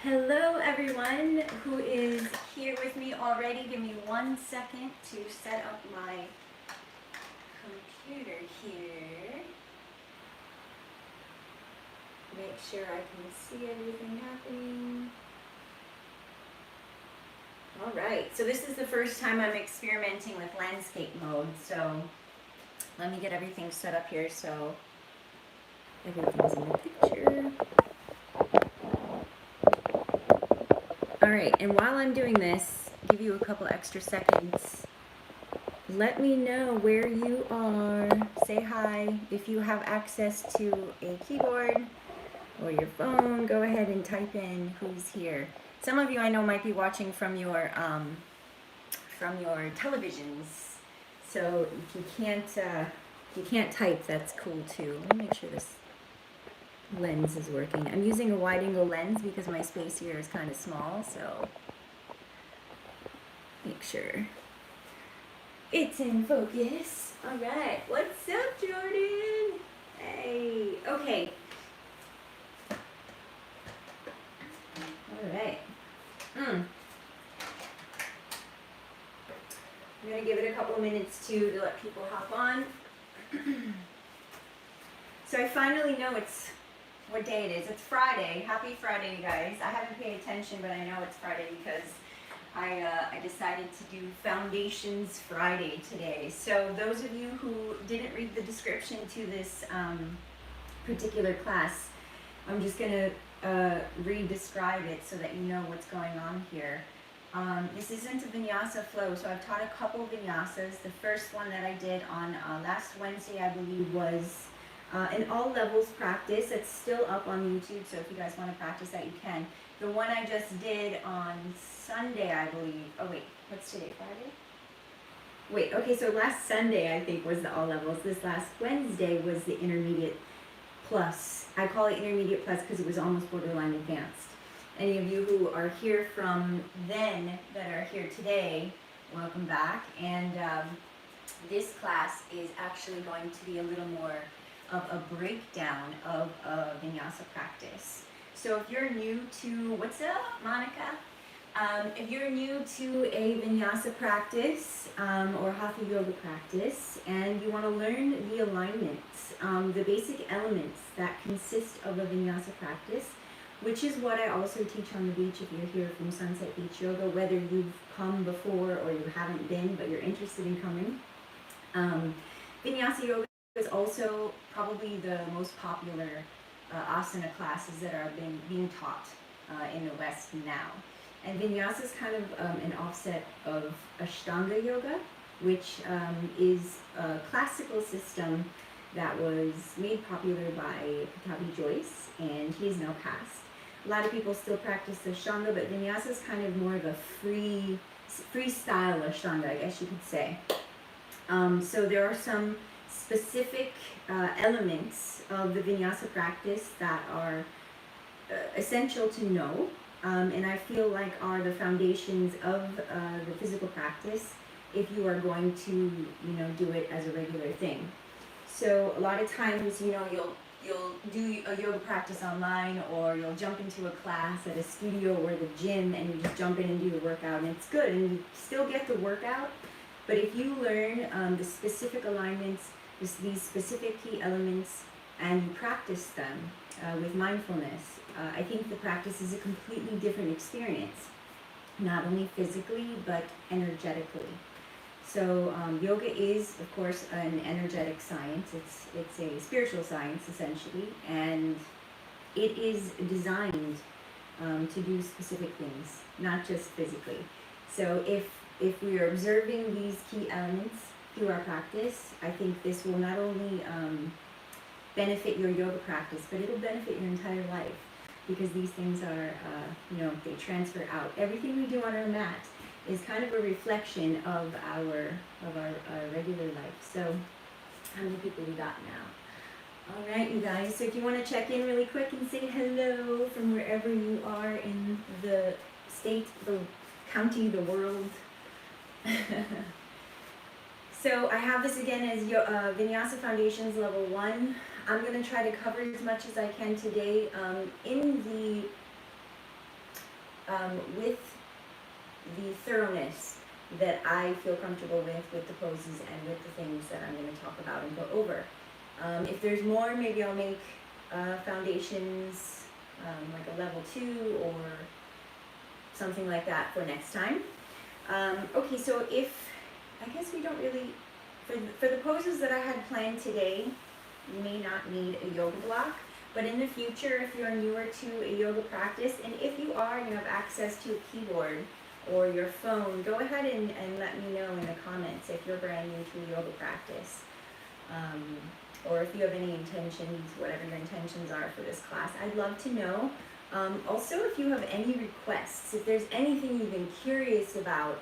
Hello everyone who is here with me already. Give me 1 second to set up my computer here. Make sure I can see everything happening. All right, so this is the first time I'm experimenting with landscape mode. So let me get everything set up here so everything's in the picture. All right, and while I'm doing this, give you a couple extra seconds. Let me know where you are. Say hi. If you have access to a keyboard or your phone, go ahead and type in who's here. Some of you I know might be watching from your televisions. So if you can't type, that's cool too. Let me make sure this lens is working. I'm using a wide angle lens because my space here is kind of small, so make sure it's in focus. All right, what's up, Jordan? Hey, okay. All right. I'm gonna give it a couple of minutes to let people hop on. So I finally know what day it is. It's Friday. Happy Friday, you guys. I haven't paid attention, but I know it's Friday because I decided to do Foundations Friday today. So those of you who didn't read the description to this particular class, I'm just going to re-describe it so that you know what's going on here. This isn't a vinyasa flow, so I've taught a couple vinyasas. The first one that I did on last Wednesday, I believe, was an all levels practice. It's still up on YouTube, so if you guys want to practice that, you can. The one I just did on Sunday, I believe. Oh wait, what's today, Friday? Wait, okay, so last Sunday I think was the all levels. This last Wednesday was the intermediate plus. I call it intermediate plus because it was almost borderline advanced. Any of you who are here from then that are here today, welcome back. And this class is actually going to be a little more of a breakdown of a vinyasa practice. So if you're new to, what's up, Monica? If you're new to a vinyasa practice or hatha yoga practice and you want to learn the alignments, the basic elements that consist of a vinyasa practice, which is what I also teach on the beach if you're here from Sunset Beach Yoga, whether you've come before or you haven't been, but you're interested in coming. Vinyasa yoga is also probably the most popular asana classes that are being taught in the West now. And Vinyasa is kind of an offset of Ashtanga yoga, which is a classical system that was made popular by Patabi Joyce, and he is now passed. A lot of people still practice Ashtanga, but Vinyasa is kind of more of a freestyle Ashtanga, I guess you could say. So there are some specific elements of the Vinyasa practice that are essential to know, and I feel like are the foundations of the physical practice if you are going to, do it as a regular thing. So a lot of times, you'll do a yoga practice online, or you'll jump into a class at a studio or the gym and you just jump in and do the workout, and it's good and you still get the workout. But if you learn the specific alignments, these specific key elements, and you practice them with mindfulness, I think the practice is a completely different experience, not only physically but energetically. So yoga is, of course, an energetic science. It's a spiritual science, essentially, and it is designed to do specific things, not just physically. So if we are observing these key elements through our practice, I think this will not only benefit your yoga practice, but it'll benefit your entire life, because these things are, they transfer out. Everything we do on our mat is kind of a reflection of our regular life. So how many people we got now? All right, you guys, so if you want to check in really quick and say hello from wherever you are in the state, the county, the world. So I have this again as Vinyasa Foundations Level 1. I'm going to try to cover as much as I can today. In the with the thoroughness that I feel comfortable with the poses and with the things that I'm going to talk about and go over. If there's more, maybe I'll make foundations like a level 2 or something like that for next time. Okay, so I guess we don't really, for the poses that I had planned today, you may not need a yoga block, but in the future, if you're newer to a yoga practice, and if you are, you have access to a keyboard or your phone, go ahead and let me know in the comments if you're brand new to a yoga practice. Or if you have any intentions, whatever your intentions are for this class, I'd love to know. Also, if you have any requests, if there's anything you've been curious about,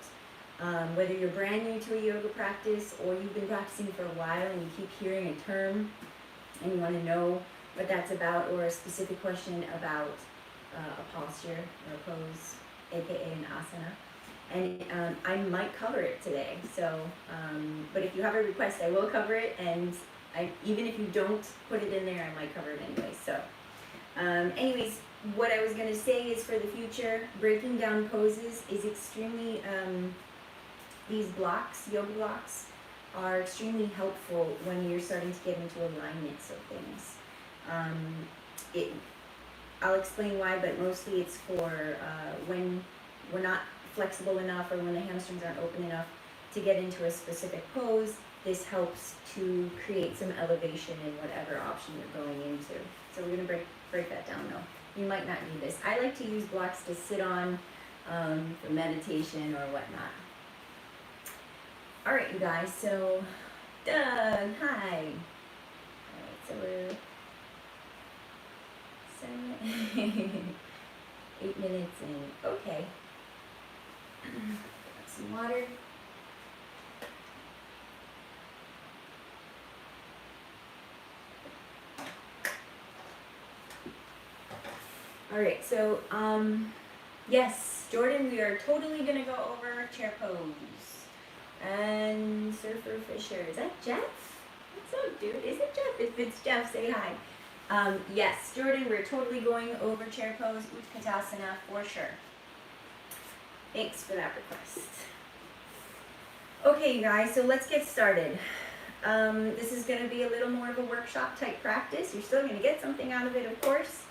whether you're brand new to a yoga practice or you've been practicing for a while and you keep hearing a term and you want to know what that's about, or a specific question about a posture or a pose, aka an asana, and I might cover it today. So, but if you have a request, I will cover it, and even if you don't put it in there, I might cover it anyway. So, anyways, what I was going to say is, for the future, breaking down poses is extremely, these blocks, yoga blocks, are extremely helpful when you're starting to get into alignments of things. I'll explain why, but mostly it's for when we're not flexible enough or when the hamstrings aren't open enough to get into a specific pose. This helps to create some elevation in whatever option you're going into. So we're going to break that down though. You might not need this. I like to use blocks to sit on for meditation or whatnot. All right, you guys, so Doug, hi. All right, so we're 8 minutes in. Okay. Got some water. All right, so yes, Jordan, we are totally gonna go over chair pose and surfer fisher. Is that Jeff? What's up, dude? Is it Jeff? If it's Jeff, say hi. Yes, Jordan, we're totally going over chair pose, Utkatasana for sure. Thanks for that request. Okay, you guys, so let's get started. This is going to be a little more of a workshop type practice. You're still going to get something out of it, of course.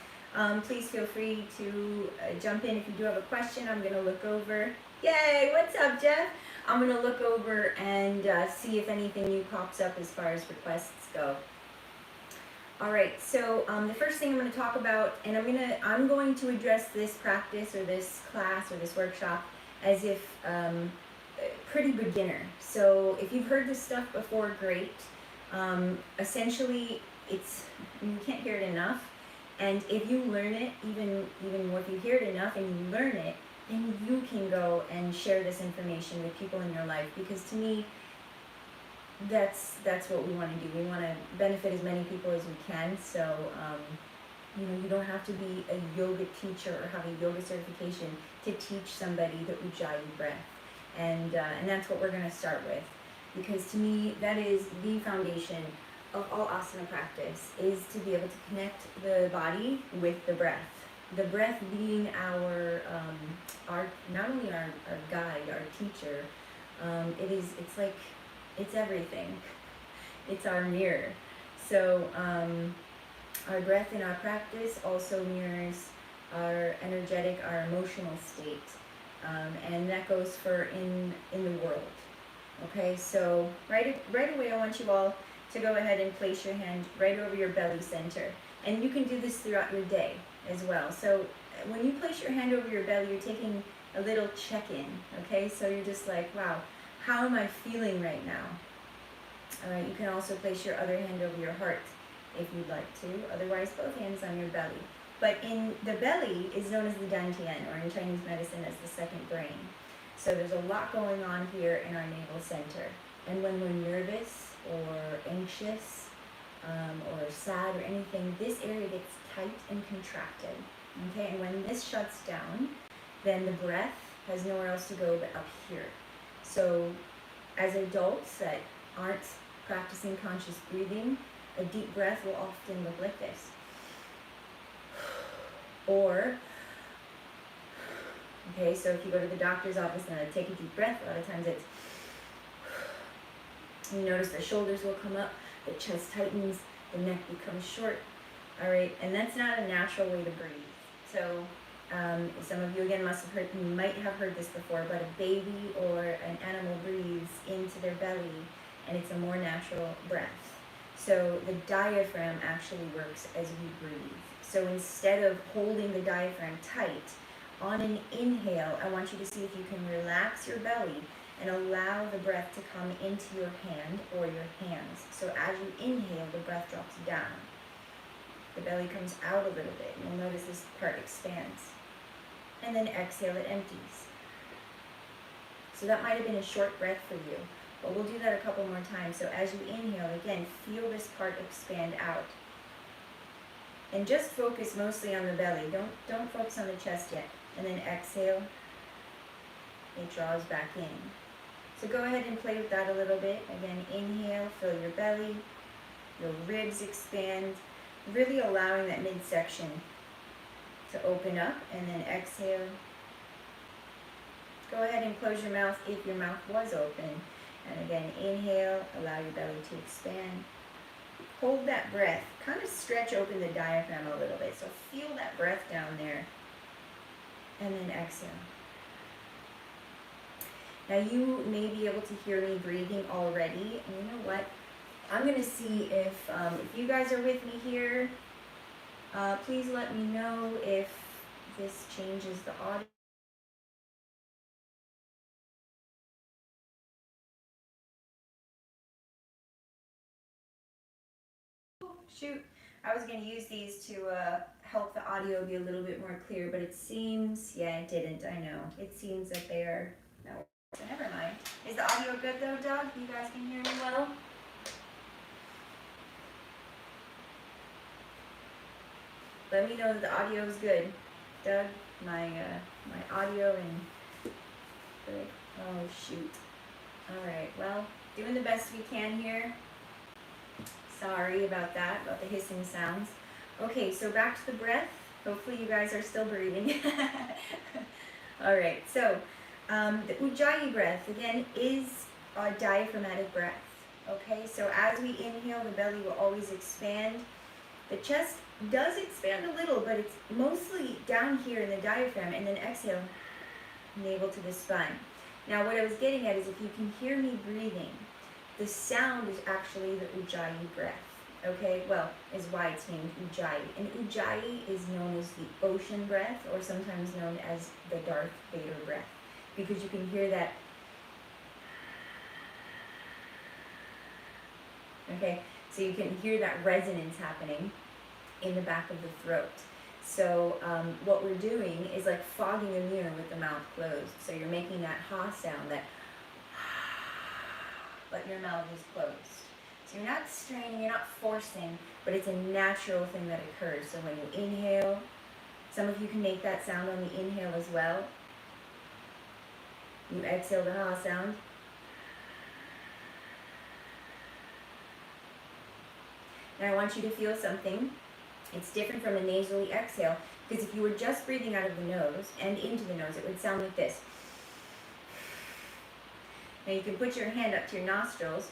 Please feel free to jump in if you do have a question. I'm going to look over. Yay, what's up, Jeff? I'm going to look over and see if anything new pops up as far as requests go. All right, so the first thing I'm going to talk about, and I'm going to address this practice or this class or this workshop as if pretty beginner. So if you've heard this stuff before, great. Essentially, you can't hear it enough. And if you learn it, even more, if you hear it enough and you learn it, then you can go and share this information with people in your life. Because to me, that's what we want to do. We want to benefit as many people as we can. So, you don't have to be a yoga teacher or have a yoga certification to teach somebody the Ujjayi breath. And that's what we're going to start with. Because to me, that is the foundation of all asana practice, is to be able to connect the body with the breath. The breath being our not only our guide, our teacher, it's everything. It's our mirror. So our breath in our practice also mirrors our energetic, our emotional state. And that goes for in the world. Okay, so right away I want you all to go ahead and place your hand right over your belly center. And you can do this throughout your day as well. So when you place your hand over your belly, you're taking a little check-in, okay? So you're just like, wow, how am I feeling right now? All right, you can also place your other hand over your heart if you'd like to. Otherwise, both hands on your belly. But in the belly is known as the dantian, or in Chinese medicine as the second brain. So there's a lot going on here in our navel center. And when we're nervous or anxious or sad or anything, this area gets tight and contracted. Okay, and when this shuts down, then the breath has nowhere else to go but up here. So as adults that aren't practicing conscious breathing, a deep breath will often look like this. Or Okay, so if you go to the doctor's office and they take a deep breath, a lot of times it's, you notice the shoulders will come up, the chest tightens, the neck becomes short. All right, and that's not a natural way to breathe. So some of you again might have heard this before, but a baby or an animal breathes into their belly, and it's a more natural breath. So the diaphragm actually works as we breathe. So instead of holding the diaphragm tight, on an inhale, I want you to see if you can relax your belly and allow the breath to come into your hand or your hands. So as you inhale, the breath drops down. The belly comes out a little bit. You'll notice this part expands. And then exhale, it empties. So that might have been a short breath for you, but we'll do that a couple more times. So as you inhale, again, feel this part expand out. And just focus mostly on the belly. Don't focus on the chest yet. And then exhale, it draws back in. So go ahead and play with that a little bit. Again, inhale, fill your belly, your ribs expand, really allowing that midsection to open up, and then exhale. Go ahead and close your mouth if your mouth was open. And again, inhale, allow your belly to expand. Hold that breath, kind of stretch open the diaphragm a little bit. So feel that breath down there. And then exhale. Now you may be able to hear me breathing already. And you know what? I'm going to see if you guys are with me here. Please let me know if this changes the audio. Shoot, I was going to use these to help the audio be a little bit more clear, but it seems, yeah, it didn't, I know. It seems that they are, no, so never mind. Is the audio good though, Doug? You guys can hear me well? Let me know that the audio is good. Doug, my audio and, oh shoot. All right, well, doing the best we can here. Sorry about that, about the hissing sounds. Okay, so back to the breath. Hopefully you guys are still breathing. All right, so the Ujjayi breath, again, is a diaphragmatic breath. Okay, so as we inhale, the belly will always expand. The chest does expand a little, but it's mostly down here in the diaphragm, and then exhale, navel to the spine. Now what I was getting at is if you can hear me breathing, the sound is actually the Ujjayi breath, okay? Well, is why it's named Ujjayi. And Ujjayi is known as the ocean breath, or sometimes known as the Darth Vader breath, because you can hear that, okay? So you can hear that resonance happening in the back of the throat. So what we're doing is like fogging a mirror with the mouth closed. So you're making that ha sound, that but your mouth is closed. So you're not straining, you're not forcing, but it's a natural thing that occurs. So when you inhale, some of you can make that sound on the inhale as well. You exhale the ha sound. Now I want you to feel something. It's different from a nasally exhale, because if you were just breathing out of the nose and into the nose, it would sound like this. Now you can put your hand up to your nostrils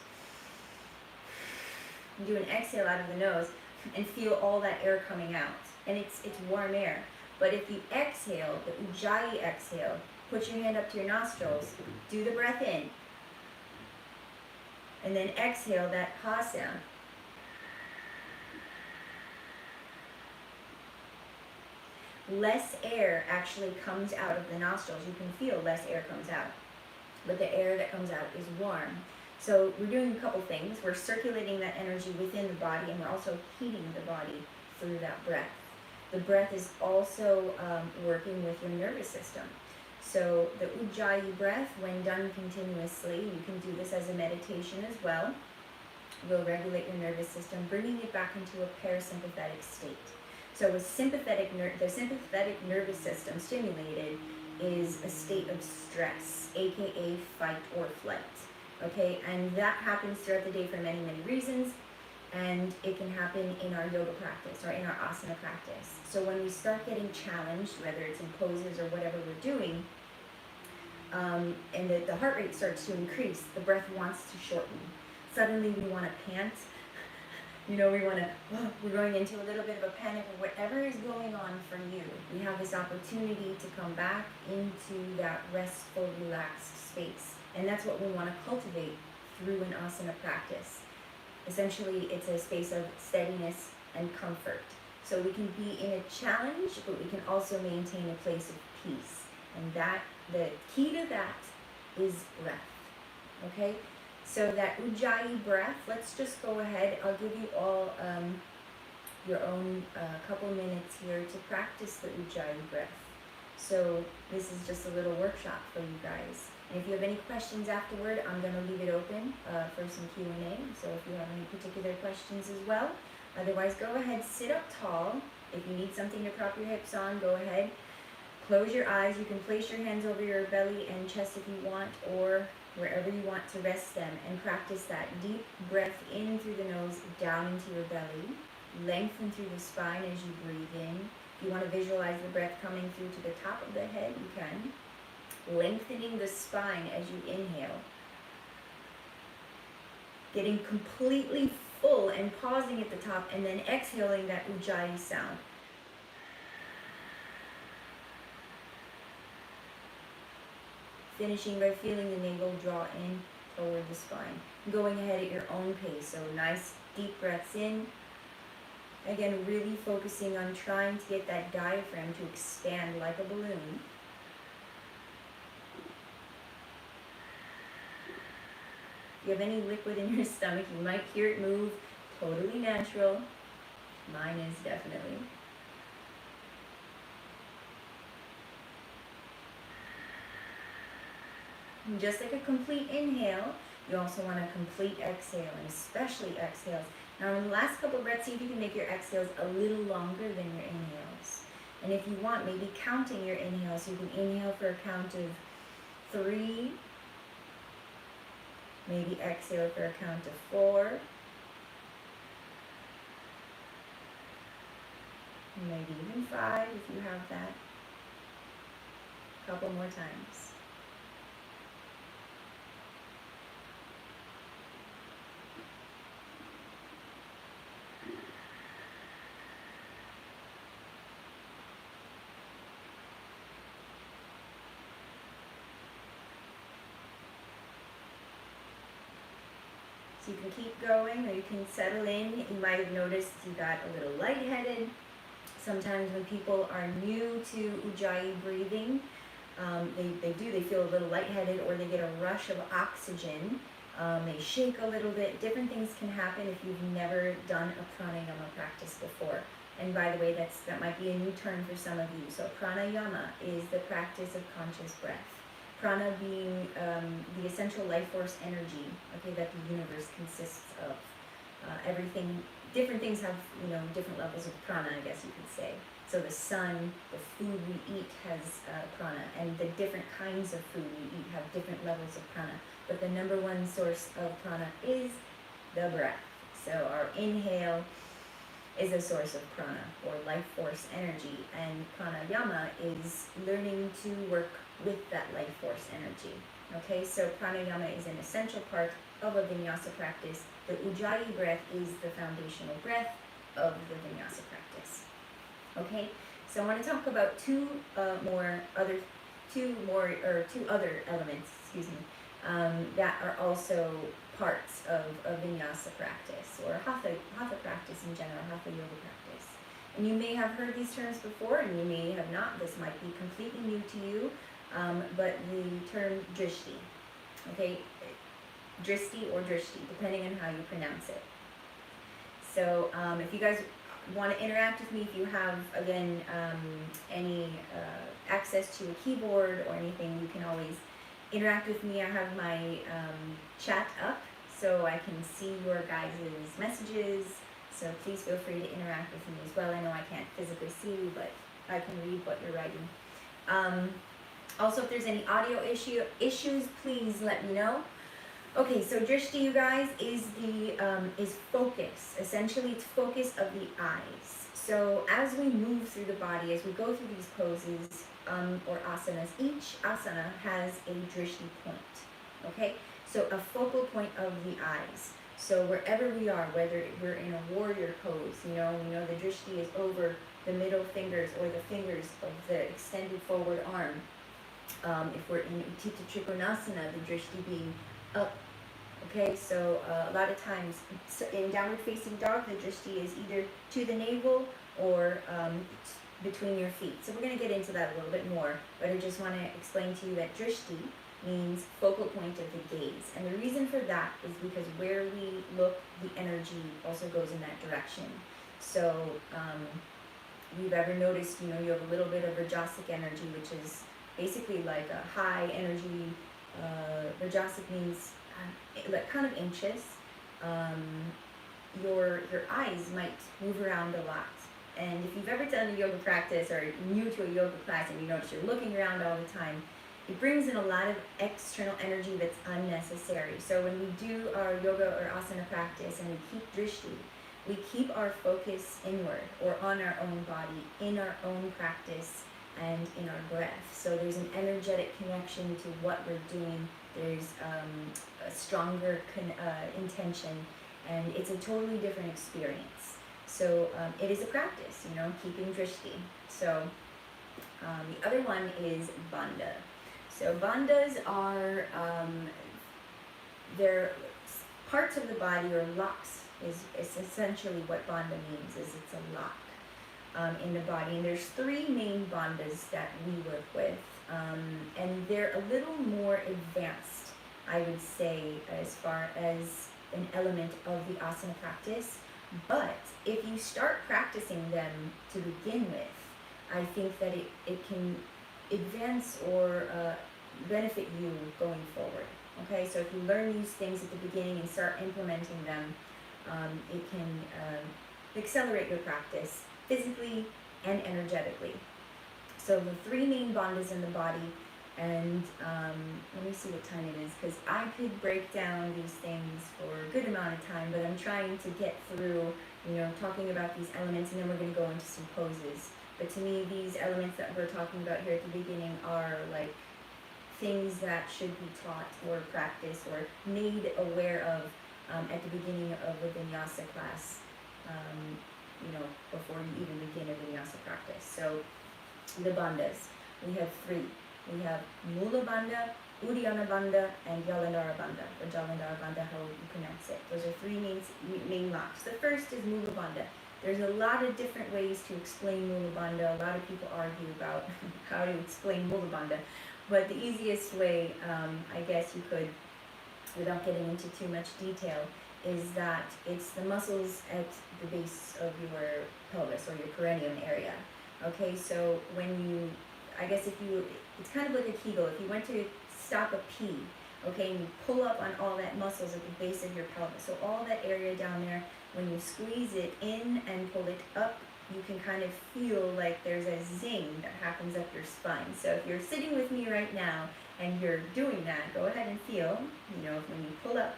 and do an exhale out of the nose and feel all that air coming out. And it's warm air. But if you exhale, the Ujjayi exhale, put your hand up to your nostrils, do the breath in, and then exhale that ha sound. Less air actually comes out of the nostrils. You can feel less air comes out, but the air that comes out is warm. So we're doing a couple things. We're circulating that energy within the body, and we're also heating the body through that breath. The breath is also working with your nervous system. So the Ujjayi breath, when done continuously, you can do this as a meditation as well, will regulate your nervous system, bringing it back into a parasympathetic state. So the sympathetic nervous system stimulated is a state of stress, aka fight or flight. Okay, and that happens throughout the day for many, many reasons. and it can happen in our yoga practice or in our asana practice. So when we start getting challenged, whether it's in poses or whatever we're doing, and the heart rate starts to increase, the breath wants to shorten. Suddenly we want to pant. We want to, we're going into a little bit of a panic or whatever is going on for you. We have this opportunity to come back into that restful, relaxed space. And that's what we want to cultivate through an asana practice. Essentially, it's a space of steadiness and comfort. So we can be in a challenge, but we can also maintain a place of peace. And the key to that is breath. Okay? So that Ujjayi breath, let's just go ahead. I'll give you all your own couple minutes here to practice the Ujjayi breath. So this is just a little workshop for you guys. And if you have any questions afterward, I'm going to leave it open for some Q&A. So if you have any particular questions as well. Otherwise, go ahead, sit up tall. If you need something to prop your hips on, go ahead. Close your eyes. You can place your hands over your belly and chest if you want, or wherever you want to rest them, and practice that deep breath in through the nose, down into your belly. Lengthen through the spine as you breathe in. If you want to visualize the breath coming through to the top of the head, you can. Lengthening the spine as you inhale. Getting completely full and pausing at the top, and then exhaling that Ujjayi sound. Finishing by feeling the navel draw in toward the spine. Going ahead at your own pace. So nice deep breaths in. Again, really focusing on trying to get that diaphragm to expand like a balloon. If you have any liquid in your stomach, you might hear it move. Totally natural. Mine is definitely. And just like a complete inhale, you also want a complete exhale, and especially exhales. Now in the last couple of breaths, see if you can make your exhales a little longer than your inhales. And if you want, maybe counting your inhales. So you can inhale for a count of 3. Maybe exhale for a count of 4. Maybe even 5 if you have that. A couple more times. So you can keep going, or you can settle in. You might have noticed you got a little lightheaded. Sometimes when people are new to Ujjayi breathing, they feel a little lightheaded, or they get a rush of oxygen. They shake a little bit. Different things can happen if you've never done a pranayama practice before. And by the way, that might be a new term for some of you. So pranayama is the practice of conscious breath. Prana being the essential life force energy, okay, that the universe consists of. Everything, different things have, different levels of prana, I guess you could say. So the sun, the food we eat has prana, and the different kinds of food we eat have different levels of prana. But the number one source of prana is the breath. So our inhale is a source of prana, or life force energy, and pranayama is learning to work with that life force energy. Okay, so pranayama is an essential part of a vinyasa practice. The Ujjayi breath is the foundational breath of the vinyasa practice. Okay, so I want to talk about two other elements, that are also parts of a vinyasa practice, or hatha practice in general, hatha yoga practice. And you may have heard these terms before, and you may have not. This might be completely new to you, but the term drishti, okay, drishti or drishti, depending on how you pronounce it. So if you guys want to interact with me, if you have, again, any access to a keyboard or anything, you can always interact with me. I have my chat up so I can see your guys' messages, so please feel free to interact with me as well. I know I can't physically see you, but I can read what you're writing. Also, if there's any audio issues, please let me know. Okay, so drishti, you guys, is the is focus. Essentially, it's focus of the eyes. So as we move through the body, as we go through these poses or asanas, each asana has a drishti point. Okay, so a focal point of the eyes. So wherever we are, whether we're in a warrior pose, we know the drishti is over the middle fingers or the fingers of the extended forward arm. If we're in Utthita Trikonasana, the drishti being up. Okay, so a lot of times in downward facing dog, the drishti is either to the navel or between your feet. So we're going to get into that a little bit more, but I just want to explain to you that drishti means focal point of the gaze. And the reason for that is because where we look, the energy also goes in that direction. So you've ever noticed, you have a little bit of rajasic energy, which is basically like a high energy. Rajasic means like kind of anxious. Your eyes might move around a lot. And if you've ever done a yoga practice or new to a yoga class and you notice you're looking around all the time, it brings in a lot of external energy that's unnecessary. So when we do our yoga or asana practice and we keep drishti, we keep our focus inward or on our own body, in our own practice and in our breath. So there's an energetic connection to what we're doing. There's a stronger intention, and it's a totally different experience. So it is a practice, keeping drishti. So the other one is bandha. So bandhas are, they're parts of the body, or locks is essentially what bandha means, is it's a lock in the body. And there's three main bandhas that we work with. And they're a little more advanced, I would say, as far as an element of the asana practice. But if you start practicing them to begin with, I think that it can advance or benefit you going forward. Okay, so if you learn these things at the beginning and start implementing them, it can accelerate your practice physically and energetically. So the three main bandhas in the body, and let me see what time it is, because I could break down these things for a good amount of time, but I'm trying to get through, talking about these elements, and then we're going to go into some poses. But to me, these elements that we're talking about here at the beginning are like things that should be taught or practiced or made aware of at the beginning of a vinyasa class, before you even begin a vinyasa practice. So the bandhas, we have three. We have Mula Bandha, Uddiyana Bandha, and Jalandhara Bandha, or Jalandhara Bandha, how you pronounce it. Those are three main locks. The first is Mula Bandha. There's a lot of different ways to explain Mula Bandha. A lot of people argue about how to explain Mula Bandha, but the easiest way, I guess you could, without getting into too much detail, is that it's the muscles at the base of your pelvis or your perineum area. Okay, so it's kind of like a Kegel. If you went to stop a pee, okay, and you pull up on all that muscles at the base of your pelvis, so all that area down there, when you squeeze it in and pull it up, you can kind of feel like there's a zing that happens up your spine. So if you're sitting with me right now and you're doing that, go ahead and feel, when you pull up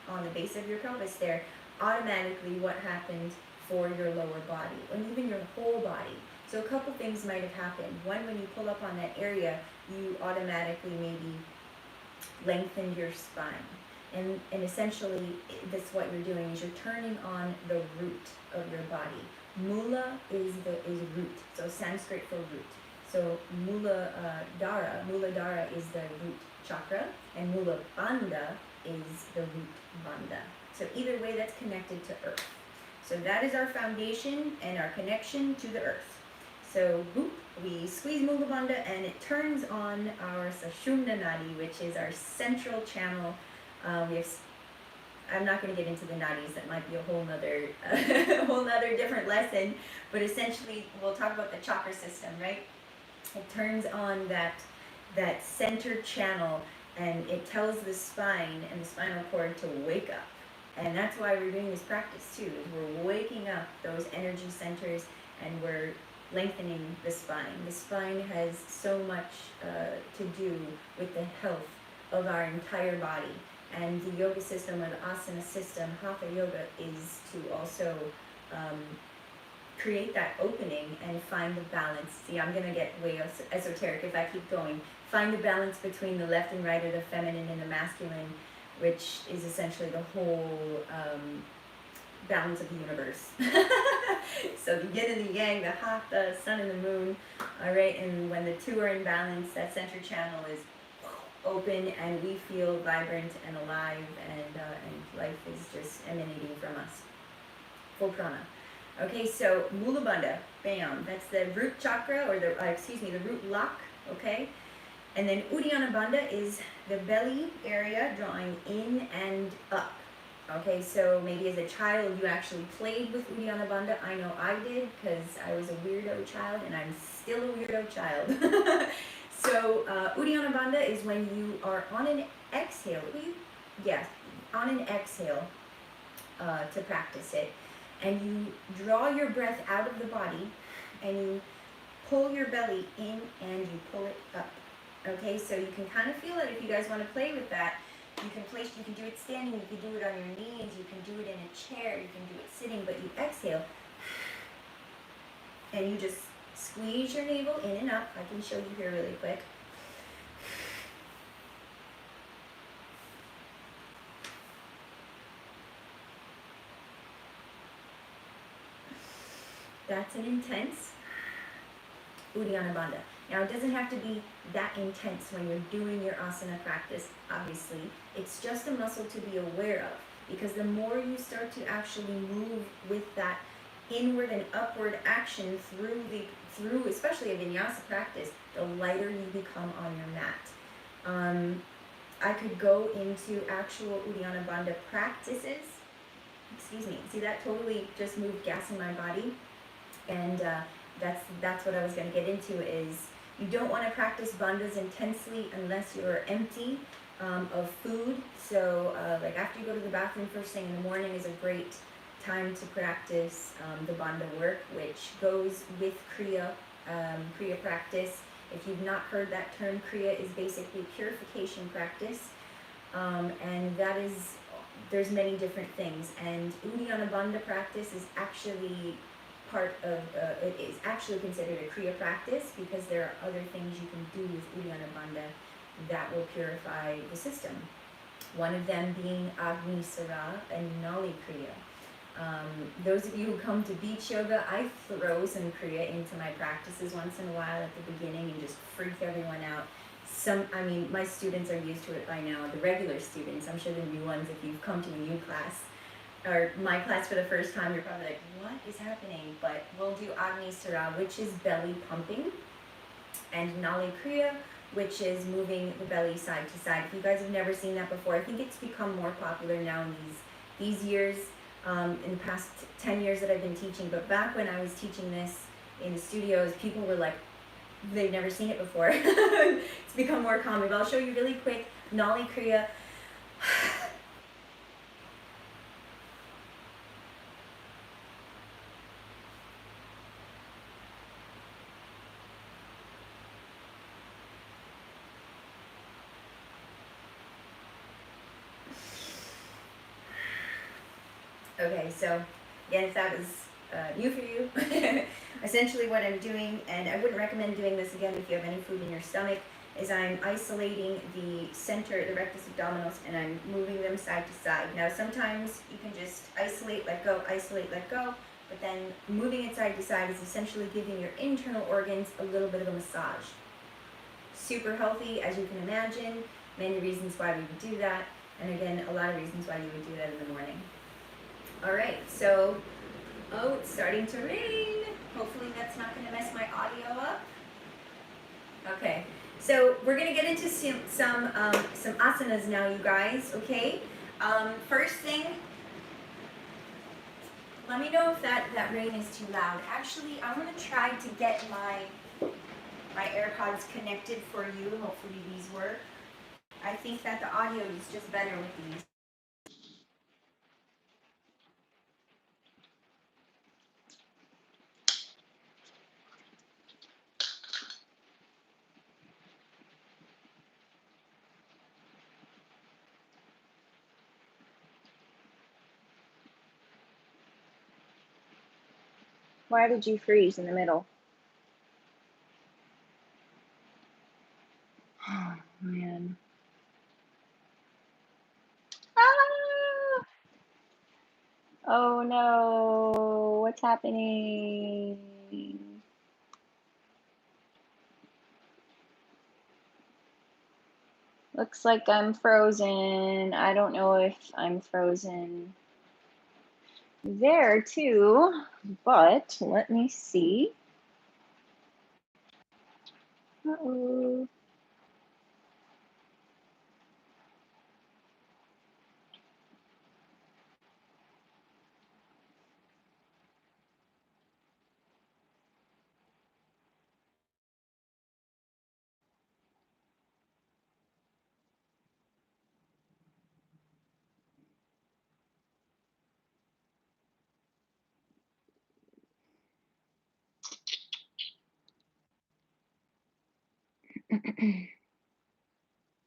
on the base of your pelvis there, automatically what happened for your lower body, and even your whole body. So a couple things might have happened. One, when you pull up on that area, you automatically maybe lengthened your spine. And essentially, that's what you're doing, is you're turning on the root of your body. Mula is root, so Sanskrit for root. So Muladhara is the root chakra, and Mula Bandha is the root bandha. So either way, that's connected to earth. So that is our foundation and our connection to the earth. So boop, we squeeze Mula Bandha and it turns on our Sushumna Nadi, which is our central channel. I'm not going to get into the nadis, that might be a whole nother different lesson, but essentially we'll talk about the chakra system, right? It turns on that center channel, and it tells the spine and the spinal cord to wake up. And that's why we're doing this practice too, is we're waking up those energy centers and we're lengthening the spine. The spine has so much to do with the health of our entire body. And the yoga system, or the asana system, hatha yoga, is to also create that opening and find the balance. See, I'm going to get way esoteric if I keep going. Find the balance between the left and right, or the feminine and the masculine, which is essentially the whole balance of the universe. So the yin and the yang, the hatha, sun and the moon, all right? And when the two are in balance, that center channel is open, and we feel vibrant and alive, and life is just emanating from us. Full prana. Okay, so Mula Bandha, bam, that's the root chakra, or the root lock, okay? And then Uddiyana Bandha is the belly area drawing in and up. Okay, so maybe as a child you actually played with Uddiyana Bandha. I know I did, because I was a weirdo child, and I'm still a weirdo child. So Uddiyana Bandha is when you are on an exhale. On an exhale to practice it. And you draw your breath out of the body, and you pull your belly in, and you pull it up. Okay, so you can kind of feel it if you guys want to play with that. You can do it standing, you can do it on your knees, you can do it in a chair, you can do it sitting, but you exhale. And you just squeeze your navel in and up. I can show you here really quick. That's an intense Uddiyana Bandha. Now, it doesn't have to be that intense when you're doing your asana practice, obviously. It's just a muscle to be aware of, because the more you start to actually move with that inward and upward action through especially a vinyasa practice, the lighter you become on your mat. I could go into actual Uddiyana Bandha practices. Excuse me. See, that totally just moved gas in my body. And that's what I was going to get into, is you don't want to practice bandhas intensely unless you're empty of food. So like after you go to the bathroom first thing in the morning is a great time to practice the bandha work, which goes with Kriya, Kriya practice. If you've not heard that term, Kriya is basically purification practice. And that is, there's many different things. And Uddiyana Bandha practice is actually it is actually considered a Kriya practice, because there are other things you can do with Uddiyana Bandha that will purify the system. One of them being Agni Sara and Nali Kriya. Those of you who come to beach yoga, I throw some Kriya into my practices once in a while at the beginning and just freak everyone out. My students are used to it by now, the regular students. I'm sure the new ones, if you've come to a new class, or my class for the first time, you're probably like, what is happening? But we'll do Agni Sara, which is belly pumping, and Nali Kriya, which is moving the belly side to side. If you guys have never seen that before, I think it's become more popular now in these years, in the past 10 years that I've been teaching. But back when I was teaching this in the studios, people were like, they've never seen it before. It's become more common. But I'll show you really quick. Nali Kriya. Okay, so again, if that was new for you, essentially what I'm doing, and I wouldn't recommend doing this again if you have any food in your stomach, is I'm isolating the center, the rectus abdominis, and I'm moving them side to side. Now sometimes you can just isolate, let go, but then moving it side to side is essentially giving your internal organs a little bit of a massage. Super healthy, as you can imagine, many reasons why we would do that, and again, a lot of reasons why you would do that in the morning. All right, so, it's starting to rain. Hopefully that's not going to mess my audio up. Okay, so we're going to get into some asanas now, you guys, okay? First thing, let me know if that rain is too loud. Actually, I'm going to try to get my AirPods connected for you. Hopefully these work. I think that the audio is just better with these. Why did you freeze in the middle? Oh, man. Ah! Oh no, what's happening? Looks like I'm frozen. I don't know if I'm frozen there too, but let me see. Uh-oh.